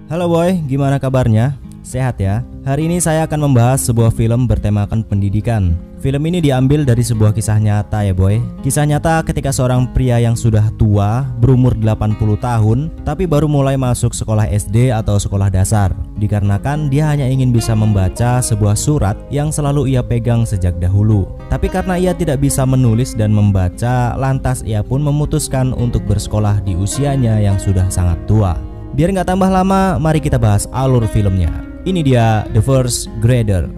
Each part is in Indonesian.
Halo boy, gimana kabarnya? Sehat ya? Hari ini saya akan membahas sebuah film bertemakan pendidikan. Film ini diambil dari sebuah kisah nyata ya boy. Kisah nyata ketika seorang pria yang sudah tua, berumur 80 tahun, tapi baru mulai masuk sekolah SD atau sekolah dasar. Dikarenakan dia hanya ingin bisa membaca sebuah surat yang selalu ia pegang sejak dahulu. Tapi karena ia tidak bisa menulis dan membaca, lantas ia pun memutuskan untuk bersekolah di usianya yang sudah sangat tua. Biar nggak tambah lama, mari kita bahas alur filmnya. Ini dia The First Grader.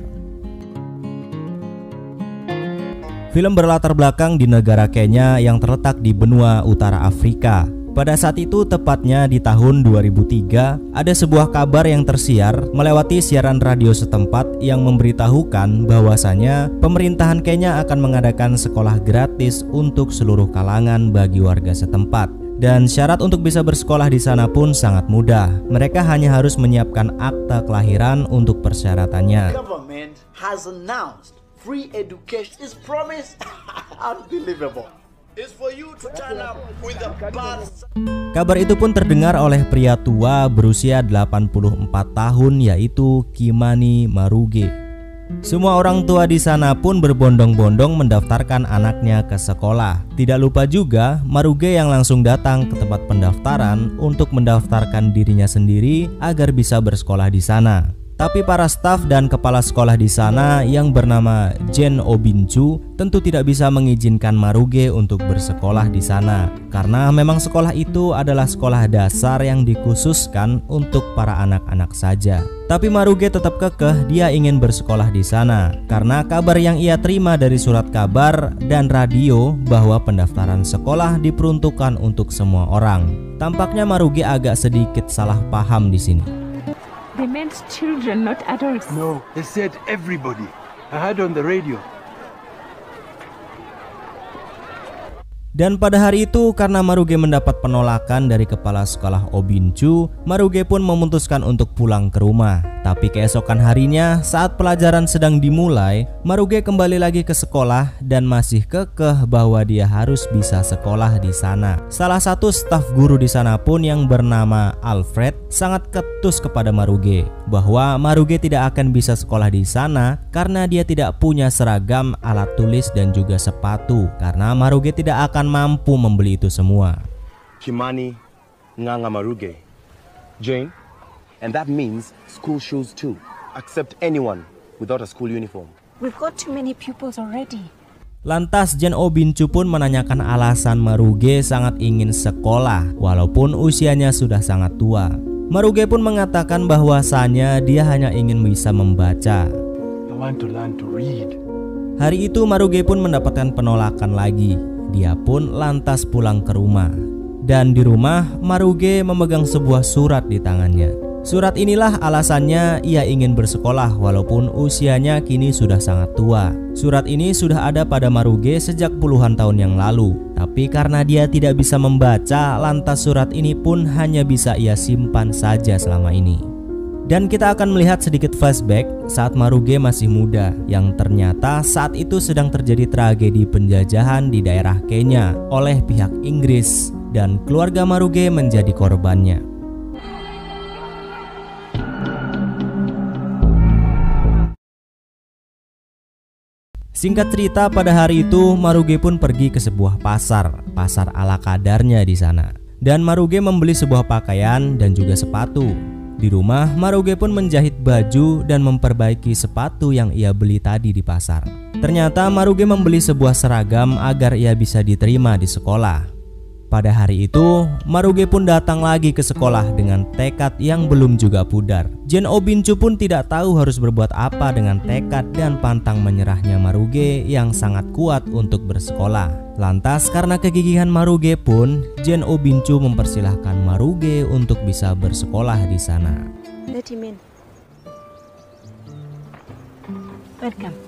Film berlatar belakang di negara Kenya yang terletak di benua utara Afrika. Pada saat itu, tepatnya di tahun 2003, ada sebuah kabar yang tersiar melewati siaran radio setempat yang memberitahukan bahwasanya pemerintahan Kenya akan mengadakan sekolah gratis untuk seluruh kalangan bagi warga setempat. Dan syarat untuk bisa bersekolah di sana pun sangat mudah. Mereka hanya harus menyiapkan akta kelahiran untuk persyaratannya. Government has announced free education is promised. Unbelievable. It's for you to turn up with the bus. Kabar itu pun terdengar oleh pria tua berusia 84 tahun, yaitu Kimani Maruge. Semua orang tua di sana pun berbondong-bondong mendaftarkan anaknya ke sekolah. Tidak lupa juga Maruge yang langsung datang ke tempat pendaftaran untuk mendaftarkan dirinya sendiri agar bisa bersekolah di sana. Tapi para staf dan kepala sekolah di sana yang bernama Jen Obinchu tentu tidak bisa mengizinkan Maruge untuk bersekolah di sana, karena memang sekolah itu adalah sekolah dasar yang dikhususkan untuk para anak-anak saja. Tapi Maruge tetap kekeh dia ingin bersekolah di sana karena kabar yang ia terima dari surat kabar dan radio bahwa pendaftaran sekolah diperuntukkan untuk semua orang. Tampaknya Maruge agak sedikit salah paham di sini. They meant children, not adults. No, they said everybody. I heard on the radio. Dan pada hari itu, karena Maruge mendapat penolakan dari kepala sekolah Obinchu, Maruge pun memutuskan untuk pulang ke rumah. Tapi keesokan harinya, saat pelajaran sedang dimulai, Maruge kembali lagi ke sekolah dan masih kekeh bahwa dia harus bisa sekolah di sana. Salah satu staf guru di sana pun yang bernama Alfred sangat ketus kepada Maruge bahwa Maruge tidak akan bisa sekolah di sana karena dia tidak punya seragam, alat tulis dan juga sepatu, karena Maruge tidak akan mampu membeli itu semua. Kimani Nganga Maruge. Jane, and that means school shoes too. Accept anyone without a school uniform. We've got too many pupils already. Lantas Jen Obinchu pun menanyakan alasan Maruge sangat ingin sekolah walaupun usianya sudah sangat tua. Maruge pun mengatakan bahwasanya dia hanya ingin bisa membaca. I want to learn to read. Hari itu Maruge pun mendapatkan penolakan lagi. Dia pun lantas pulang ke rumah. Dan di rumah Maruge memegang sebuah surat di tangannya. Surat inilah alasannya ia ingin bersekolah walaupun usianya kini sudah sangat tua. Surat ini sudah ada pada Maruge sejak puluhan tahun yang lalu. Tapi karena dia tidak bisa membaca, lantas surat ini pun hanya bisa ia simpan saja selama ini. Dan kita akan melihat sedikit flashback saat Maruge masih muda, yang ternyata saat itu sedang terjadi tragedi penjajahan di daerah Kenya oleh pihak Inggris, dan keluarga Maruge menjadi korbannya. Singkat cerita, pada hari itu Maruge pun pergi ke sebuah pasar ala kadarnya di sana. Dan Maruge membeli sebuah pakaian dan juga sepatu. Di rumah, Maruge pun menjahit baju dan memperbaiki sepatu yang ia beli tadi di pasar. Ternyata Maruge membeli sebuah seragam agar ia bisa diterima di sekolah. Pada hari itu, Maruge pun datang lagi ke sekolah dengan tekad yang belum juga pudar. Jen Obinchu pun tidak tahu harus berbuat apa dengan tekad dan pantang menyerahnya Maruge yang sangat kuat untuk bersekolah. Lantas karena kegigihan Maruge pun, Jen Obinchu mempersilahkan Maruge untuk bisa bersekolah di sana. Let him in. Welcome.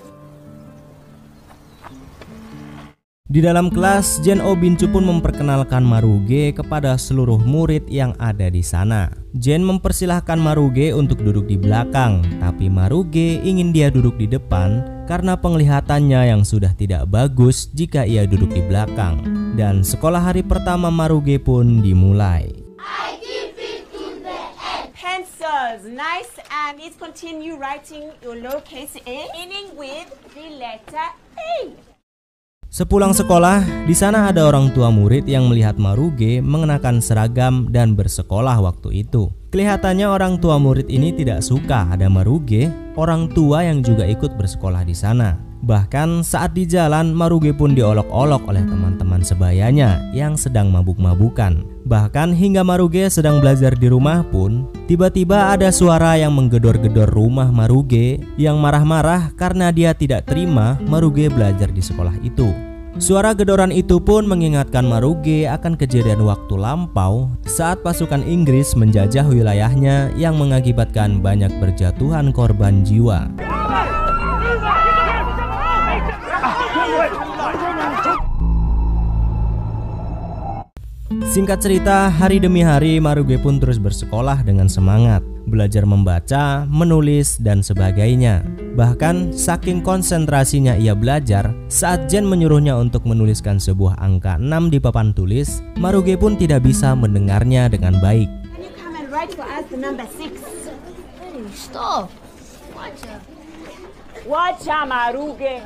Di dalam kelas, Jen Obinchu pun memperkenalkan Maruge kepada seluruh murid yang ada di sana. Jen mempersilahkan Maruge untuk duduk di belakang, tapi Maruge ingin dia duduk di depan karena penglihatannya yang sudah tidak bagus jika ia duduk di belakang. Dan sekolah hari pertama Maruge pun dimulai. I give it to the end. Hands answers. Nice, and let's continue writing your lowercase a, ending with the letter A. Sepulang sekolah, di sana ada orang tua murid yang melihat Maruge mengenakan seragam dan bersekolah waktu itu. Kelihatannya orang tua murid ini tidak suka ada Maruge, orang tua yang juga ikut bersekolah di sana. Bahkan saat di jalan, Maruge pun diolok-olok oleh teman-teman sebayanya yang sedang mabuk-mabukan. Bahkan hingga Maruge sedang belajar di rumah pun, tiba-tiba ada suara yang menggedor-gedor rumah Maruge yang marah-marah karena dia tidak terima Maruge belajar di sekolah itu. Suara gedoran itu pun mengingatkan Maruge akan kejadian waktu lampau saat pasukan Inggris menjajah wilayahnya yang mengakibatkan banyak berjatuhan korban jiwa. Singkat cerita, hari demi hari Maruge pun terus bersekolah dengan semangat, belajar membaca, menulis, dan sebagainya. Bahkan saking konsentrasinya ia belajar, saat Jen menyuruhnya untuk menuliskan sebuah angka 6 di papan tulis, Maruge pun tidak bisa mendengarnya dengan baik. Can you come and write for us the number 6? Hey, stop. Wacha Maruge.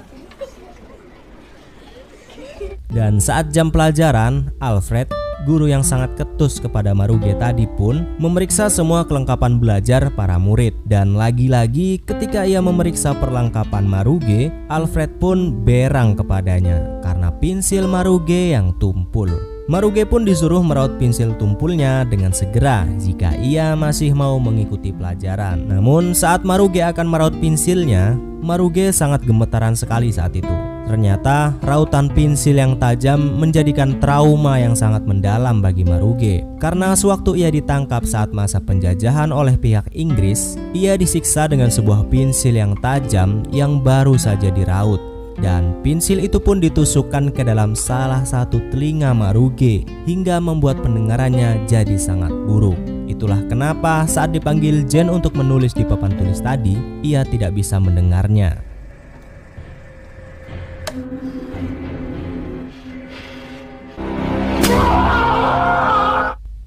Dan saat jam pelajaran, Alfred, guru yang sangat ketus kepada Maruge tadi pun memeriksa semua kelengkapan belajar para murid. Dan lagi-lagi ketika ia memeriksa perlengkapan Maruge, Alfred pun berang kepadanya karena pensil Maruge yang tumpul. Maruge pun disuruh meraut pensil tumpulnya dengan segera jika ia masih mau mengikuti pelajaran. Namun saat Maruge akan meraut pensilnya, Maruge sangat gemetaran sekali saat itu. Ternyata rautan pensil yang tajam menjadikan trauma yang sangat mendalam bagi Maruge. Karena sewaktu ia ditangkap saat masa penjajahan oleh pihak Inggris, ia disiksa dengan sebuah pensil yang tajam yang baru saja diraut. Dan pensil itu pun ditusukkan ke dalam salah satu telinga Maruge hingga membuat pendengarannya jadi sangat buruk. Itulah kenapa saat dipanggil Jen untuk menulis di papan tulis tadi, ia tidak bisa mendengarnya.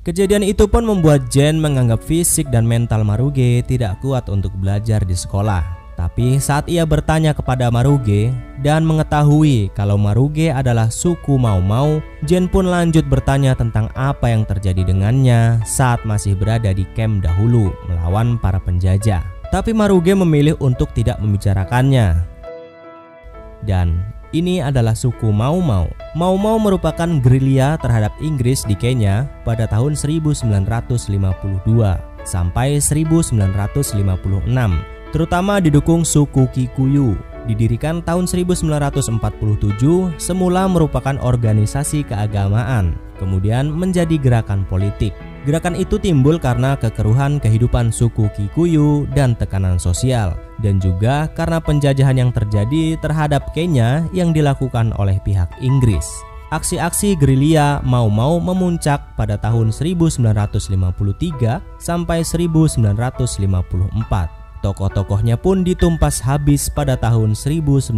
Kejadian itu pun membuat Jen menganggap fisik dan mental Maruge tidak kuat untuk belajar di sekolah. Tapi saat ia bertanya kepada Maruge dan mengetahui kalau Maruge adalah suku Mau Mau, Jen pun lanjut bertanya tentang apa yang terjadi dengannya saat masih berada di camp dahulu melawan para penjajah. Tapi Maruge memilih untuk tidak membicarakannya. Dan ini adalah suku Mau Mau. Mau Mau merupakan gerilya terhadap Inggris di Kenya pada tahun 1952 sampai 1956. Terutama didukung suku Kikuyu. Didirikan tahun 1947, semula merupakan organisasi keagamaan, kemudian menjadi gerakan politik. Gerakan itu timbul karena kekeruhan kehidupan suku Kikuyu dan tekanan sosial, dan juga karena penjajahan yang terjadi terhadap Kenya yang dilakukan oleh pihak Inggris. Aksi-aksi gerilya Mau Mau memuncak pada tahun 1953 sampai 1954. Tokoh-tokohnya pun ditumpas habis pada tahun 1956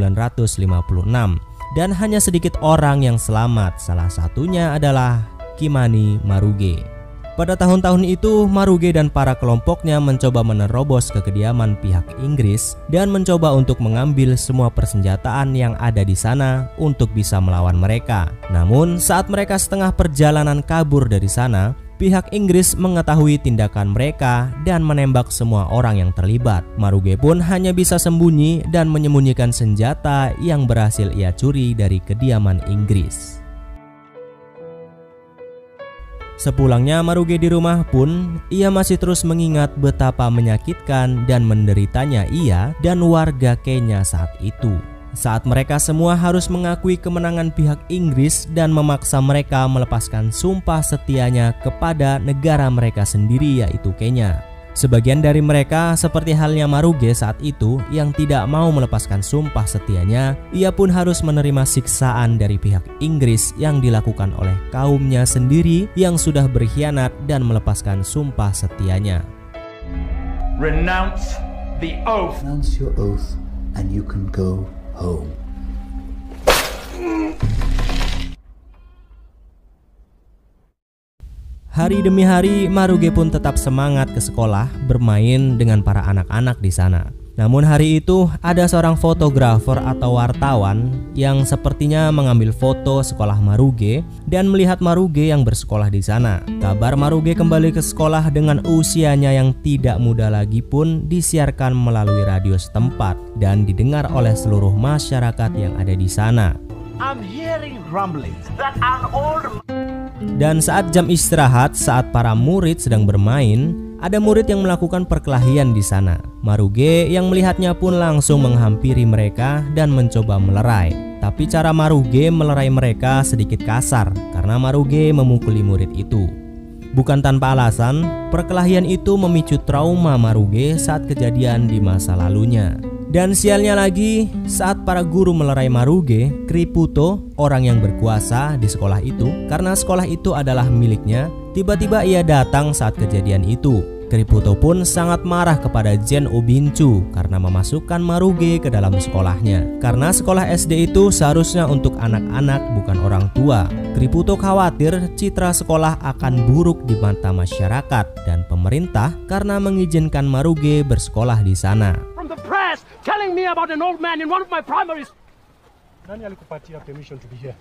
dan hanya sedikit orang yang selamat, salah satunya adalah Kimani Maruge. Pada tahun-tahun itu, Maruge dan para kelompoknya mencoba menerobos ke kediaman pihak Inggris dan mencoba untuk mengambil semua persenjataan yang ada di sana untuk bisa melawan mereka. Namun, saat mereka setengah perjalanan kabur dari sana, pihak Inggris mengetahui tindakan mereka dan menembak semua orang yang terlibat. Maruge pun hanya bisa sembunyi dan menyembunyikan senjata yang berhasil ia curi dari kediaman Inggris. Sepulangnya Maruge di rumah pun, ia masih terus mengingat betapa menyakitkan dan menderitanya ia dan warga Kenya saat itu. Saat mereka semua harus mengakui kemenangan pihak Inggris dan memaksa mereka melepaskan sumpah setianya kepada negara mereka sendiri, yaitu Kenya. Sebagian dari mereka, seperti halnya Maruge saat itu yang tidak mau melepaskan sumpah setianya, ia pun harus menerima siksaan dari pihak Inggris yang dilakukan oleh kaumnya sendiri yang sudah berkhianat dan melepaskan sumpah setianya. Renounce the oath. Renounce your oath and you can go home. Hari demi hari Maruge pun tetap semangat ke sekolah bermain dengan para anak-anak di sana. Namun hari itu ada seorang fotografer atau wartawan yang sepertinya mengambil foto sekolah Maruge dan melihat Maruge yang bersekolah di sana. Kabar Maruge kembali ke sekolah dengan usianya yang tidak muda lagi pun disiarkan melalui radio setempat dan didengar oleh seluruh masyarakat yang ada di sana. I'm hearing rumblings that an old... Dan saat jam istirahat, saat para murid sedang bermain, ada murid yang melakukan perkelahian di sana. Maruge yang melihatnya pun langsung menghampiri mereka dan mencoba melerai. Tapi cara Maruge melerai mereka sedikit kasar karena Maruge memukuli murid itu. Bukan tanpa alasan, perkelahian itu memicu trauma Maruge saat kejadian di masa lalunya. Dan sialnya lagi, saat para guru melerai Maruge, Kriputo, orang yang berkuasa di sekolah itu, karena sekolah itu adalah miliknya, tiba-tiba ia datang saat kejadian itu. Kriputo pun sangat marah kepada Gen Obinchu karena memasukkan Maruge ke dalam sekolahnya. Karena sekolah SD itu seharusnya untuk anak-anak bukan orang tua. Kriputo khawatir citra sekolah akan buruk di mata masyarakat dan pemerintah karena mengizinkan Maruge bersekolah di sana. From the press telling me about an old man in one of my primaries. Nani alikupatia permission to be here?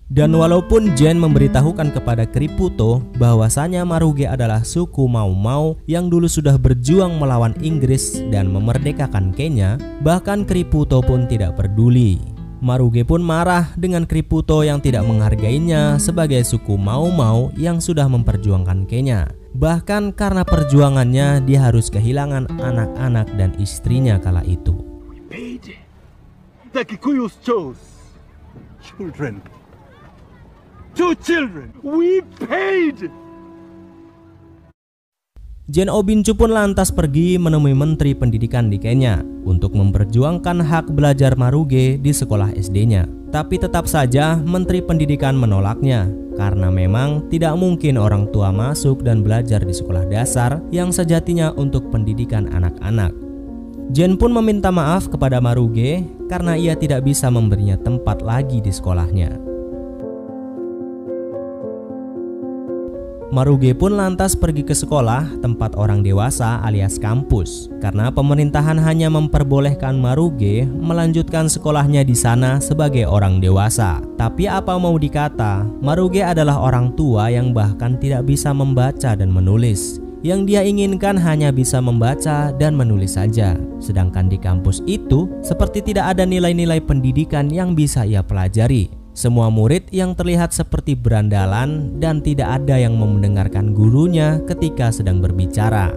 Dan walaupun Gen memberitahukan kepada Kriputo bahwasanya Maruge adalah suku Mau-Mau yang dulu sudah berjuang melawan Inggris dan memerdekakan Kenya, bahkan Kriputo pun tidak peduli. Maruge pun marah dengan Kriputo yang tidak menghargainya sebagai suku Mau-Mau yang sudah memperjuangkan Kenya. Bahkan karena perjuangannya dia harus kehilangan anak-anak dan istrinya kala itu. We paid. The Kikuyus chose children. 2 children. We paid. Gen Obinchu pun lantas pergi menemui Menteri Pendidikan di Kenya untuk memperjuangkan hak belajar Maruge di sekolah SD-nya. Tapi tetap saja Menteri Pendidikan menolaknya karena memang tidak mungkin orang tua masuk dan belajar di sekolah dasar yang sejatinya untuk pendidikan anak-anak. Gen pun meminta maaf kepada Maruge karena ia tidak bisa memberinya tempat lagi di sekolahnya. Maruge pun lantas pergi ke sekolah tempat orang dewasa alias kampus karena pemerintahan hanya memperbolehkan Maruge melanjutkan sekolahnya di sana sebagai orang dewasa. Tapi apa mau dikata, Maruge adalah orang tua yang bahkan tidak bisa membaca dan menulis. Yang dia inginkan hanya bisa membaca dan menulis saja. Sedangkan di kampus itu seperti tidak ada nilai-nilai pendidikan yang bisa ia pelajari. Semua murid yang terlihat seperti berandalan dan tidak ada yang mendengarkan gurunya ketika sedang berbicara.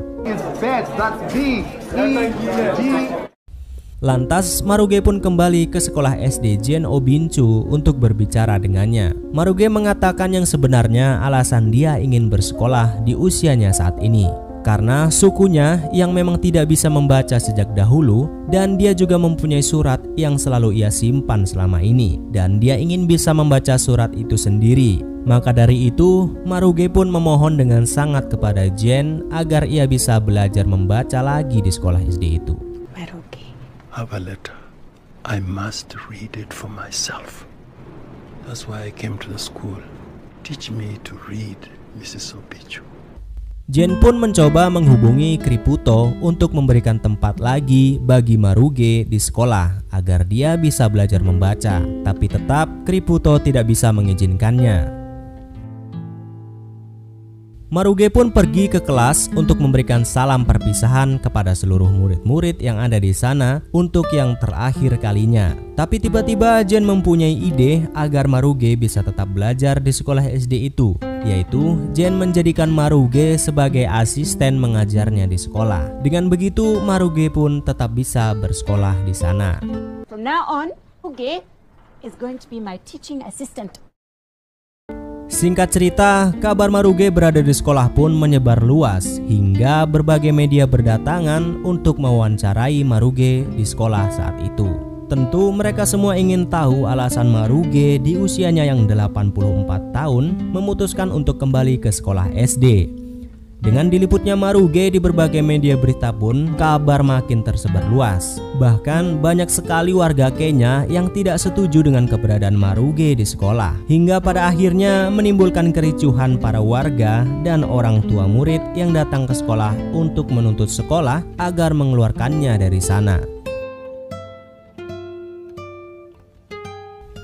Lantas Maruge pun kembali ke sekolah SD Gen Obinchu untuk berbicara dengannya. Maruge mengatakan yang sebenarnya alasan dia ingin bersekolah di usianya saat ini karena sukunya yang memang tidak bisa membaca sejak dahulu dan dia juga mempunyai surat yang selalu ia simpan selama ini dan dia ingin bisa membaca surat itu sendiri. Maka dari itu Maruge pun memohon dengan sangat kepada Gen agar ia bisa belajar membaca lagi di sekolah SD itu. Maruge. Have a letter. I must read it for myself. That's why I came to the school. Teach me to read, Mrs. Obinchu. Gen pun mencoba menghubungi Kriputo untuk memberikan tempat lagi bagi Maruge di sekolah agar dia bisa belajar membaca, tapi tetap Kriputo tidak bisa mengizinkannya. Maruge pun pergi ke kelas untuk memberikan salam perpisahan kepada seluruh murid-murid yang ada di sana untuk yang terakhir kalinya. Tapi tiba-tiba Gen mempunyai ide agar Maruge bisa tetap belajar di sekolah SD itu, yaitu Gen menjadikan Maruge sebagai asisten mengajarnya di sekolah. Dengan begitu Maruge pun tetap bisa bersekolah di sana. From now on, Maruge is going to be my teaching assistant. Singkat cerita, kabar Maruge berada di sekolah pun menyebar luas hingga berbagai media berdatangan untuk mewawancarai Maruge di sekolah saat itu. Tentu mereka semua ingin tahu alasan Maruge di usianya yang 84 tahun memutuskan untuk kembali ke sekolah SD. Dengan diliputnya Maruge di berbagai media berita pun, kabar makin tersebar luas. Bahkan banyak sekali warga Kenya yang tidak setuju dengan keberadaan Maruge di sekolah. Hingga pada akhirnya menimbulkan kericuhan para warga dan orang tua murid yang datang ke sekolah untuk menuntut sekolah agar mengeluarkannya dari sana.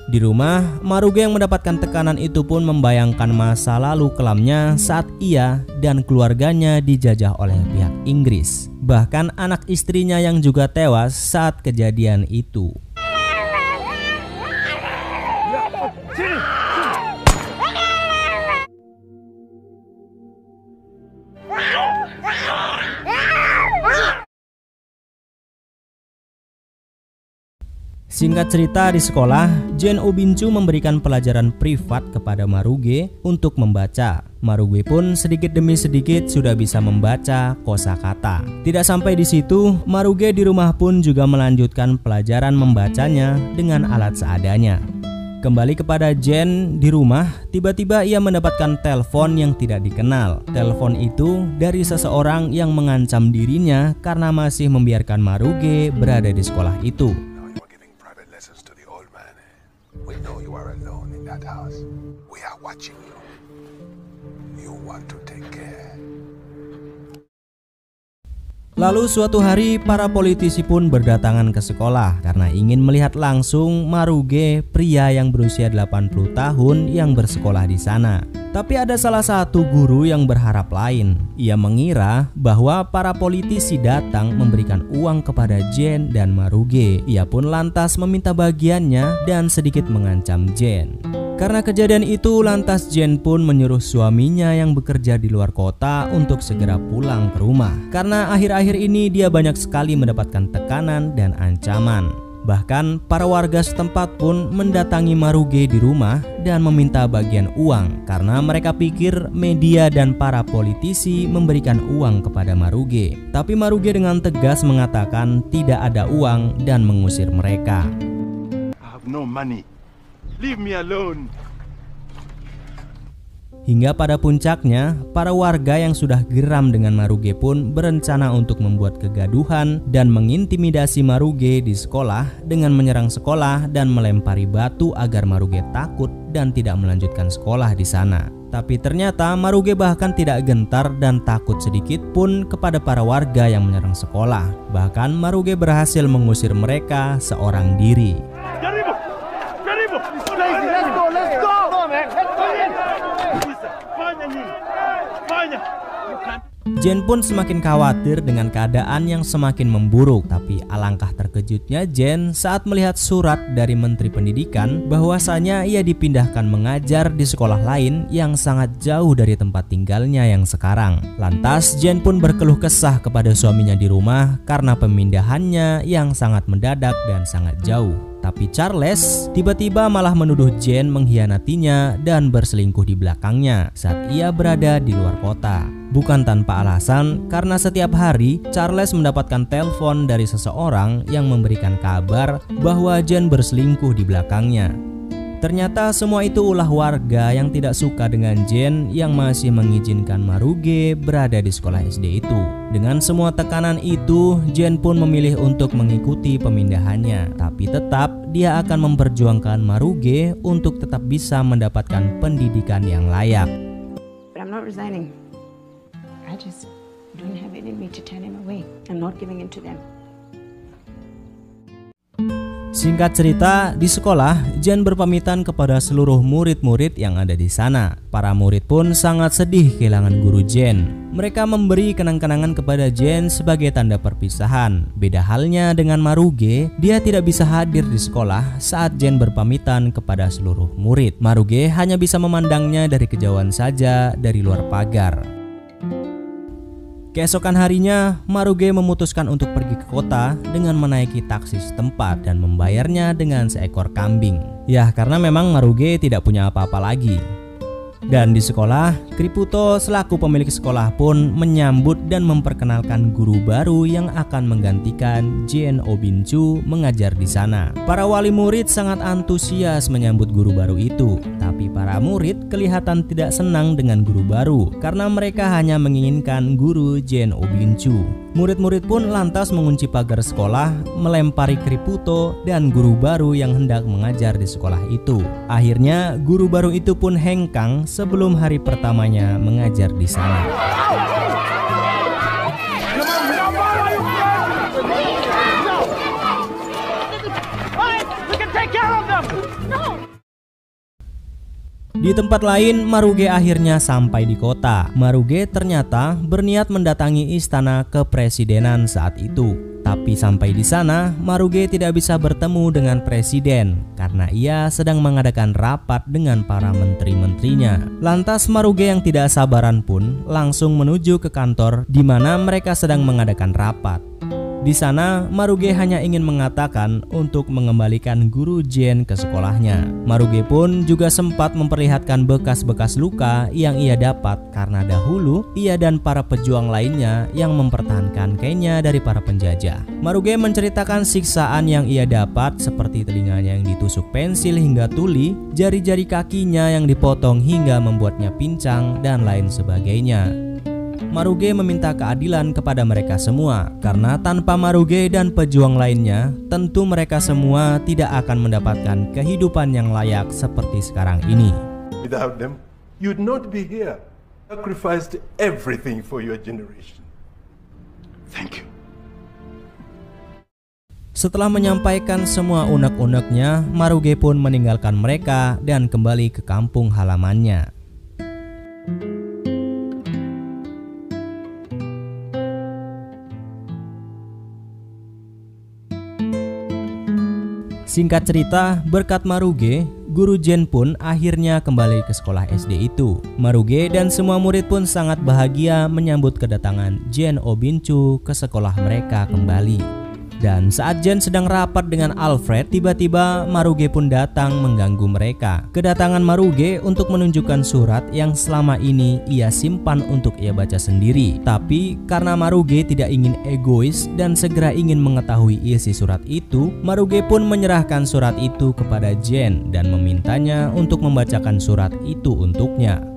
Di rumah, Maruge yang mendapatkan tekanan itu pun membayangkan masa lalu kelamnya saat ia dan keluarganya dijajah oleh pihak Inggris. Bahkan anak istrinya yang juga tewas saat kejadian itu. Singkat cerita, di sekolah, Jane Obinchu memberikan pelajaran privat kepada Maruge untuk membaca. Maruge pun sedikit demi sedikit sudah bisa membaca kosakata. Tidak sampai di situ, Maruge di rumah pun juga melanjutkan pelajaran membacanya dengan alat seadanya. Kembali kepada Jane di rumah, tiba-tiba ia mendapatkan telepon yang tidak dikenal. Telepon itu dari seseorang yang mengancam dirinya karena masih membiarkan Maruge berada di sekolah itu. We know you are alone in that house. We are watching you. You want to take care. Lalu suatu hari para politisi pun berdatangan ke sekolah karena ingin melihat langsung Maruge, pria yang berusia 80 tahun yang bersekolah di sana. Tapi ada salah satu guru yang berharap lain. Ia mengira bahwa para politisi datang memberikan uang kepada Jane dan Maruge. Ia pun lantas meminta bagiannya dan sedikit mengancam Jane. Karena kejadian itu, lantas Jane pun menyuruh suaminya yang bekerja di luar kota untuk segera pulang ke rumah. Karena akhir-akhir ini dia banyak sekali mendapatkan tekanan dan ancaman. Bahkan para warga setempat pun mendatangi Maruge di rumah dan meminta bagian uang karena mereka pikir media dan para politisi memberikan uang kepada Maruge. Tapi Maruge dengan tegas mengatakan tidak ada uang dan mengusir mereka. I have no money. Leave me alone. Hingga pada puncaknya, para warga yang sudah geram dengan Maruge pun berencana untuk membuat kegaduhan dan mengintimidasi Maruge di sekolah dengan menyerang sekolah dan melempari batu agar Maruge takut dan tidak melanjutkan sekolah di sana. Tapi ternyata Maruge bahkan tidak gentar dan takut sedikit pun kepada para warga yang menyerang sekolah. Bahkan Maruge berhasil mengusir mereka seorang diri. Jane pun semakin khawatir dengan keadaan yang semakin memburuk. Tapi alangkah terkejutnya Jane saat melihat surat dari Menteri Pendidikan bahwasanya ia dipindahkan mengajar di sekolah lain yang sangat jauh dari tempat tinggalnya yang sekarang. Lantas Jane pun berkeluh kesah kepada suaminya di rumah karena pemindahannya yang sangat mendadak dan sangat jauh. Tapi Charles tiba-tiba malah menuduh Jane mengkhianatinya dan berselingkuh di belakangnya saat ia berada di luar kota. Bukan tanpa alasan, karena setiap hari Charles mendapatkan telepon dari seseorang yang memberikan kabar bahwa Jane berselingkuh di belakangnya. Ternyata semua itu ulah warga yang tidak suka dengan Jane yang masih mengizinkan Maruge berada di sekolah SD itu. Dengan semua tekanan itu, Jane pun memilih untuk mengikuti pemindahannya. Tapi tetap dia akan memperjuangkan Maruge untuk tetap bisa mendapatkan pendidikan yang layak. But I'm not resigning. I just don't have it in me to turn him away. I'm not giving in to them. Singkat cerita, di sekolah, Jane berpamitan kepada seluruh murid-murid yang ada di sana. Para murid pun sangat sedih kehilangan guru Jane. Mereka memberi kenang-kenangan kepada Jane sebagai tanda perpisahan. Beda halnya dengan Maruge, dia tidak bisa hadir di sekolah saat Jane berpamitan kepada seluruh murid. Maruge hanya bisa memandangnya dari kejauhan saja dari luar pagar. Keesokan harinya, Maruge memutuskan untuk pergi ke kota dengan menaiki taksi setempat dan membayarnya dengan seekor kambing. Ya, karena memang Maruge tidak punya apa-apa lagi. Dan di sekolah, Kriputo selaku pemilik sekolah pun menyambut dan memperkenalkan guru baru yang akan menggantikan Jean Obinchu mengajar di sana. Para wali murid sangat antusias menyambut guru baru itu, tapi para murid kelihatan tidak senang dengan guru baru karena mereka hanya menginginkan guru Jean Obinchu. Murid-murid pun lantas mengunci pagar sekolah, melempari Kriputo dan guru baru yang hendak mengajar di sekolah itu. Akhirnya guru baru itu pun hengkang sebelum hari pertamanya mengajar di sana. Di tempat lain, Maruge akhirnya sampai di kota. Maruge ternyata berniat mendatangi istana kepresidenan saat itu. Tapi sampai di sana, Maruge tidak bisa bertemu dengan presiden karena ia sedang mengadakan rapat dengan para menteri-menterinya. Lantas Maruge yang tidak sabaran pun langsung menuju ke kantor di mana mereka sedang mengadakan rapat. Di sana, Maruge hanya ingin mengatakan untuk mengembalikan guru Jean ke sekolahnya. Maruge pun juga sempat memperlihatkan bekas-bekas luka yang ia dapat karena dahulu ia dan para pejuang lainnya yang mempertahankan Kenya dari para penjajah. Maruge menceritakan siksaan yang ia dapat seperti telinganya yang ditusuk pensil hingga tuli, jari-jari kakinya yang dipotong hingga membuatnya pincang, dan lain sebagainya. Maruge meminta keadilan kepada mereka semua karena tanpa Maruge dan pejuang lainnya, tentu mereka semua tidak akan mendapatkan kehidupan yang layak seperti sekarang ini. Without them, you'd not be here. Sacrificed everything for your generation. Thank you. Setelah menyampaikan semua unek-uneknya, Maruge pun meninggalkan mereka dan kembali ke kampung halamannya. Singkat cerita, berkat Maruge, guru Jean pun akhirnya kembali ke sekolah SD itu. Maruge dan semua murid pun sangat bahagia menyambut kedatangan Jean Obinchu ke sekolah mereka kembali. Dan saat Jean sedang rapat dengan Alfred, tiba-tiba Maruge pun datang mengganggu mereka. Kedatangan Maruge untuk menunjukkan surat yang selama ini ia simpan untuk ia baca sendiri. Tapi karena Maruge tidak ingin egois dan segera ingin mengetahui isi surat itu, Maruge pun menyerahkan surat itu kepada Jean dan memintanya untuk membacakan surat itu untuknya.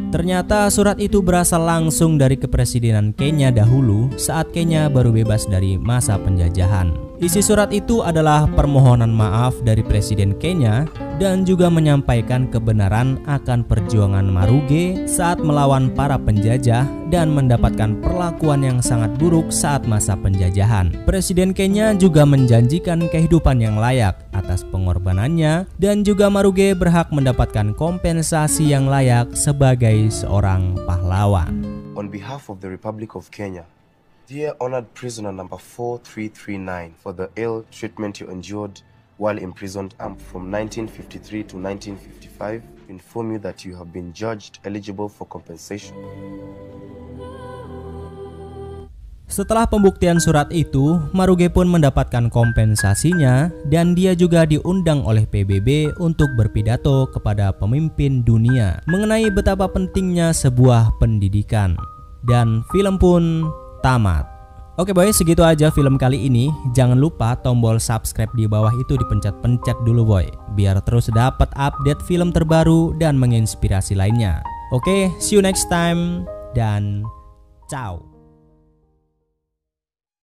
Ternyata surat itu berasal langsung dari kepresidenan Kenya dahulu saat Kenya baru bebas dari masa penjajahan. Isi surat itu adalah permohonan maaf dari Presiden Kenya dan juga menyampaikan kebenaran akan perjuangan Maruge saat melawan para penjajah dan mendapatkan perlakuan yang sangat buruk saat masa penjajahan. Presiden Kenya juga menjanjikan kehidupan yang layak atas pengorbanannya dan juga Maruge berhak mendapatkan kompensasi yang layak sebagai seorang pahlawan. On behalf of the Republic of Kenya, dear honored prisoner number 4339, for the ill treatment you endured while imprisoned from 1953 to 1955, inform you that you have been judged eligible for compensation. Setelah pembuktian surat itu, Maruge pun mendapatkan kompensasinya dan dia juga diundang oleh PBB untuk berpidato kepada pemimpin dunia mengenai betapa pentingnya sebuah pendidikan. Dan film pun tamat. Oke boy, segitu aja film kali ini. Jangan lupa tombol subscribe di bawah itu dipencet-pencet dulu boy, biar terus dapat update film terbaru dan menginspirasi lainnya. Oke, see you next time dan ciao.